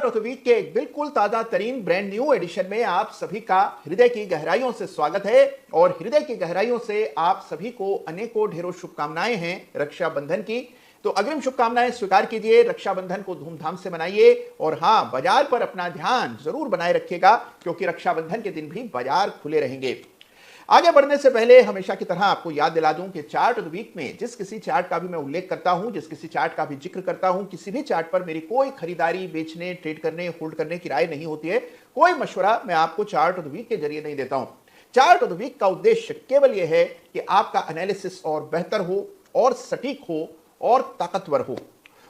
Of the week के एक बिल्कुल ताजा तरीन ब्रांड न्यू एडिशन में आप सभी का हृदय की गहराइयों से स्वागत है। और हृदय की गहराइयों से आप सभी को अनेकों ढेरों शुभकामनाएं हैं रक्षाबंधन की। तो अग्रिम शुभकामनाएं स्वीकार कीजिए, रक्षाबंधन को धूमधाम से मनाइए और हाँ, बाजार पर अपना ध्यान जरूर बनाए रखिएगा क्योंकि रक्षाबंधन के दिन भी बाजार खुले रहेंगे। आगे बढ़ने से पहले हमेशा की तरह आपको याद दिला दूं कि चार्ट ऑफ द वीक में जिस किसी चार्ट का भी मैं उल्लेख करता हूं, जिस किसी चार्ट का भी जिक्र करता हूं, किसी भी चार्ट पर मेरी कोई खरीदारी, बेचने, ट्रेड करने, होल्ड करने की राय नहीं होती है। कोई मशवरा मैं आपको चार्ट ऑफ द वीक के जरिए नहीं देता हूं। चार्ट ऑफ द वीक का उद्देश्य केवल यह है कि आपका एनालिसिस और बेहतर हो और सटीक हो और ताकतवर हो।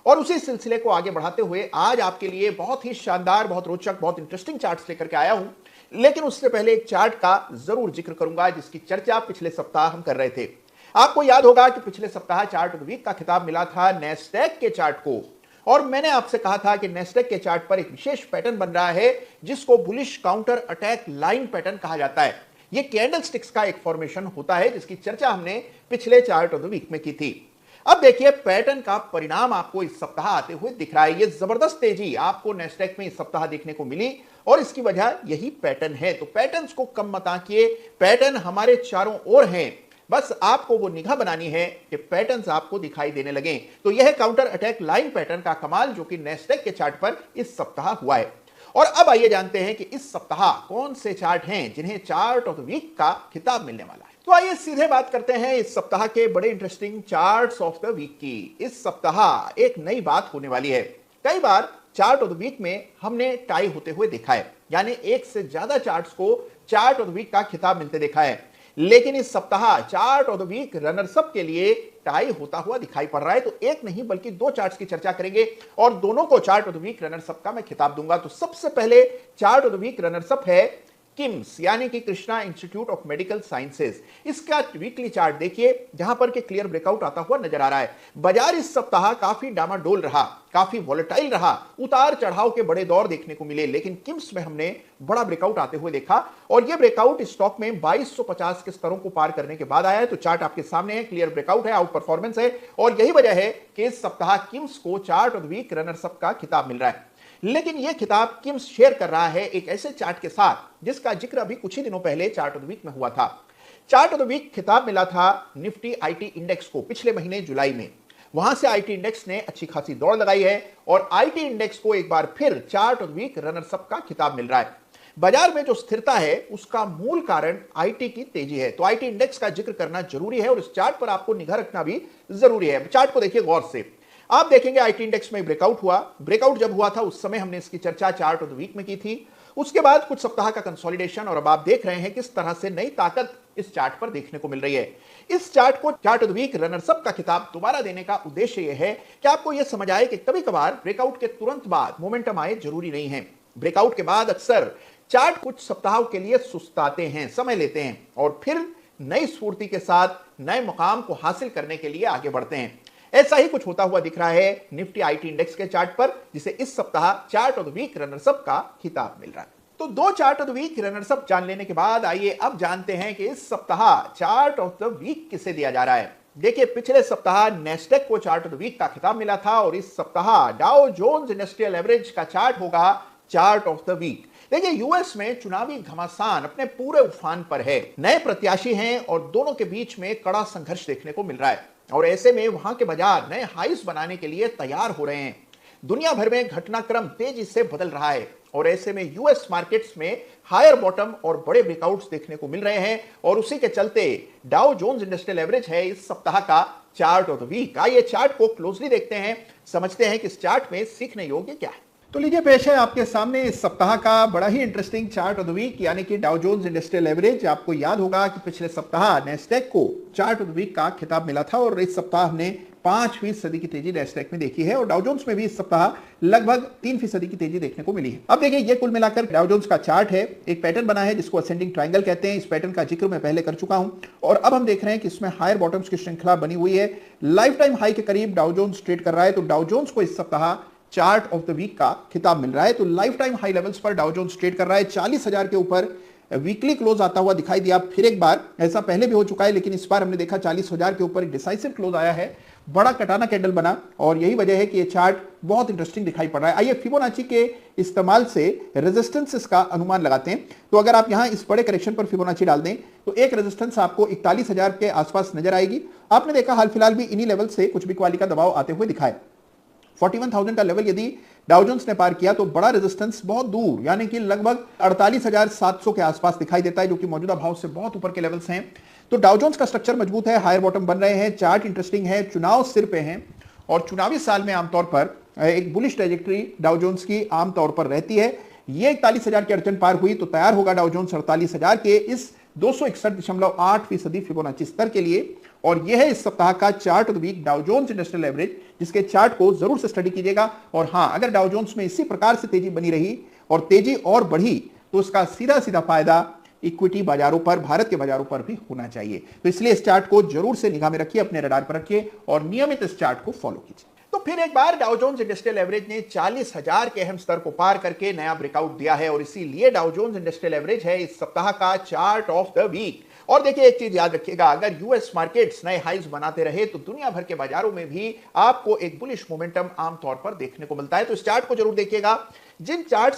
और उसी सिलसिले को आगे बढ़ाते हुए आज आपके लिए बहुत ही शानदार, बहुत रोचक, बहुत इंटरेस्टिंग चार्ट्स लेकर के आया हूं। लेकिन उससे पहले एक चार्ट का जरूर जिक्र करूंगा जिसकी चर्चा पिछले सप्ताह हम कर रहे थे। आपको याद होगा कि पिछले सप्ताह चार्ट ऑफ द वीक का खिताब मिला था नैस्डैक के चार्ट को। और मैंने आपसे कहा था कि नैस्डैक के चार्ट पर एक विशेष पैटर्न बन रहा है जिसको bullish counter attack line pattern कहा जाता है। यह कैंडल स्टिक्स का एक फॉर्मेशन होता है जिसकी चर्चा हमने पिछले चार्ट ऑफ द वीक में की थी। अब देखिए, पैटर्न का परिणाम आपको इस सप्ताह आते हुए दिख रहा है। यह जबरदस्त तेजी आपको नैस्डैक में इस सप्ताह देखने को मिली और इसकी वजह यही पैटर्न है। तो पैटर्न्स को कम मत आंकिए, पैटर्न हमारे चारों ओर हैं। बस आपको वो निगाह बनानी है कि पैटर्न्स आपको दिखाई देने लगे। तो यह काउंटर अटैक लाइन पैटर्न का कमाल जो कि नैस्डैक के चार्ट पर इस सप्ताह हुआ है। और अब आइए जानते हैं कि इस सप्ताह कौन से चार्ट हैं जिन्हें चार्ट ऑफ द वीक का खिताब मिलने वाला है। तो आइए सीधे बात करते हैं इस सप्ताह के बड़े interesting charts of the week की। इस सप्ताह एक नई बात होने वाली है। कई बार चार्ट ऑफ द वीक में हमने टाई होते हुए देखा है, यानी एक से ज्यादा चार्ट्स को चार्ट ऑफ द वीक का खिताब मिलते देखा है। लेकिन इस सप्ताह chart of the week runners up के लिए टाई होता हुआ दिखाई पड़ रहा है। तो एक नहीं बल्कि दो चार्ट्स की चर्चा करेंगे और दोनों को chart of the week runners up का मैं खिताब दूंगा। तो सबसे पहले chart of the week runners up है किम्स, यानी कि Krishna Institute of Medical Sciences. इसका वीकली चार्ट देखिए जहां पर के क्लियर ब्रेकआउट आता हुआ नजर आ रहा है। बाजार इस सप्ताह काफी डामाडोल रहा, काफी वॉलेटाइल रहा, उतार चढ़ाव के बड़े दौर देखने को मिले। लेकिन किम्स में हमने बड़ा ब्रेकआउट आते हुए देखा और यह ब्रेकआउट स्टॉक में 2250 के स्तरों को पार करने के बाद आया है। तो चार्ट आपके सामने है, क्लियर ब्रेकआउट है, आउट परफॉर्मेंस है और यही वजह है कि इस सप्ताह किम्स को chart of the week runners up का खिताब मिल रहा है। लेकिन यह खिताब किम्स शेयर कर रहा है एक ऐसे चार्ट के साथ जिसका जिक्र अभी कुछ ही दिनों पहले चार्ट ऑफ द वीक में हुआ था। चार्ट ऑफ द वीक खिताब मिला था निफ्टी आईटी इंडेक्स को पिछले महीने जुलाई में। वहां से आईटी इंडेक्स ने अच्छी खासी दौड़ लगाई है और आईटी इंडेक्स को एक बार फिर chart of the week runners up का खिताब मिल रहा है। बाजार में जो स्थिरता है उसका मूल कारण आईटी की तेजी है। तो आईटी इंडेक्स का जिक्र करना जरूरी है और इस चार्ट पर आपको निगाह रखना भी जरूरी है। चार्ट को देखिए गौर से, आप देखेंगे आईटी इंडेक्स में ब्रेकआउट हुआ। ब्रेकआउट जब हुआ था उस समय हमने इसकी चर्चा चार्ट ऑफ द वीक में की थी। उसके बाद कुछ सप्ताह का कंसोलिडेशन और अब आप देख रहे हैं किस तरह से नई ताकत इस चार्ट पर देखने को मिल रही है। इस चार्ट को chart of the week runners up का खिताब दोबारा देने का उद्देश्य यह है कि आपको यह समझ आए कि कभी कभार ब्रेकआउट के तुरंत बाद मोमेंटम आए जरूरी नहीं है। ब्रेकआउट के बाद अक्सर चार्ट कुछ सप्ताहों के लिए सुस्ताते हैं, समय लेते हैं और फिर नई स्फूर्ति के साथ नए मुकाम को हासिल करने के लिए आगे बढ़ते हैं। ऐसा ही कुछ होता हुआ दिख रहा है निफ्टी आईटी इंडेक्स के चार्ट पर, जिसे इस सप्ताह chart of the week runners up का खिताब मिल रहा है। तो दो chart of the week runners up जान लेने के बाद आइए अब जानते हैं कि इस सप्ताह चार्ट ऑफ द वीक किसे दिया जा रहा है। देखिए, पिछले सप्ताह नैस्डैक को चार्ट ऑफ द वीक का खिताब मिला था और इस सप्ताह डाउ जोन्स इंडस्ट्रियल एवरेज का चार्ट होगा चार्ट ऑफ द वीक। देखिए, यूएस में चुनावी घमासान अपने पूरे उफान पर है। नए प्रत्याशी हैं और दोनों के बीच में कड़ा संघर्ष देखने को मिल रहा है और ऐसे में वहां के बाजार नए हाईस बनाने के लिए तैयार हो रहे हैं। दुनिया भर में घटनाक्रम तेजी से बदल रहा है और ऐसे में यूएस मार्केट्स में हायर बॉटम और बड़े ब्रेकआउट्स देखने को मिल रहे हैं और उसी के चलते डाउ जोन्स इंडस्ट्रियल एवरेज है इस सप्ताह का चार्ट ऑफ द वीक। आइए चार्ट को क्लोजली देखते हैं, समझते हैं कि इस चार्ट में सीखने योग्य क्या है। तो लीजिए, पेश है आपके सामने इस सप्ताह का बड़ा ही interesting chart of the week, यानी कि डाउ जोन्स इंडस्ट्रियल एवरेज। आपको याद होगा कि पिछले सप्ताह नैस्डैक को चार्ट ऑफ द वीक का खिताब मिला था और इस सप्ताह हमने 5% की तेजी नैस्डैक में देखी है और डाउ जोन्स में भी इस सप्ताह लगभग 3% की तेजी देखने को मिली है। अब देखिए, ये कुल मिलाकर डाउ जोन्स का चार्ट है। एक पैटर्न बना है जिसको असेंडिंग ट्रायंगल कहते हैं। इस पैटर्न का जिक्र मैं पहले कर चुका हूं और अब हम देख रहे हैं कि इसमें हायर बॉटम्स की श्रृंखला बनी हुई है। लाइफ टाइम हाई के करीब डाउ जोन्स ट्रेड कर रहा है। तो डाउ जोन्स को इस सप्ताह चार्ट ऑफ द वीक का खिताब मिल रहा है। तो लाइफ टाइम हाई लेवल्स पर डाउ जोन्स ट्रेड कर रहा है। 40,000 के ऊपर वीकली क्लोज आता हुआ दिखाई दिया फिर एक बार। ऐसा पहले भी हो चुका है लेकिन इस बार हमने देखा 40,000 के ऊपर डिसाइसिव क्लोज आया है। बड़ा कटाना कैंडल बना और यही वजह है कि ये चार्ट बहुत इंटरेस्टिंग दिखाई पड़ रहा है। आइए फिबोनाची के इस्तेमाल से रेजिस्टेंसेस का अनुमान लगाते हैं। तो अगर आप यहां इस बड़े करेक्शन पर फिबोनाची डाल दें तो एक रेजिस्टेंस आपको 41,000 के आसपास नजर आएगी। आपने देखा हाल फिलहाल भी इन्हीं लेवल से कुछ भी क्वालिटी का दबाव आते हुए दिखाए। 41,000 का लेवल यदि डाउ जोन्स ने पार किया तो बड़ा रेजिस्टेंस बहुत दूर यानी कि लगभग 48,700 के आसपास दिखाई देता है, जो कि मौजूदा भाव से बहुत ऊपर के लेवल्स हैं। तो डाउ जोन्स का स्ट्रक्चर मजबूत है, हायर बॉटम बन रहे हैं, चार्ट इंटरेस्टिंग है, चुनाव सिर पे हैं और चुनावी साल में आमतौर पर एक बुलिश ट्रेजेक्टरी डाउ जोन्स की आमतौर पर रहती है। ये 41,000 की अड़चन पार हुई तो तैयार होगा डाउ जोन्स 48,000 के इस 261.8% फिबोनाची स्तर के लिए। और यह है इस सप्ताह का chart of the week Dow Jones Industrial Average, जिसके चार्ट को जरूर से स्टडी कीजिएगा। और हां, अगर डाउ जोन्स में इसी प्रकार से तेजी बनी रही और तेजी और बढ़ी तो उसका सीधा सीधा फायदा इक्विटी बाजारों पर, भारत के बाजारों पर भी होना चाहिए। तो इसलिए इस चार्ट को जरूर से निगाह में रखिए, अपने रडार पर रखिए और नियमित इस चार्ट को फॉलो कीजिए। तो फिर एक बार डाउ जोन्स इंडस्ट्रियल एवरेज ने 40,000 के अहम स्तर को पार करके नया ब्रेकआउट दिया है और इसीलिए डाउ जोन्स इंडस्ट्रियल एवरेज है इस सप्ताह का चार्ट ऑफ द वीक। और देखिए एक चीज याद रखिएगा, अगर यूएस मार्केट्स नए हाइज बनाते रहे तो दुनिया भर के बाजारों में भी आपको एक बुलिश मोमेंटम आमतौर पर देखने को मिलता है। तो इस चार्ट को जरूर देखिएगा। जिन चार्ट्स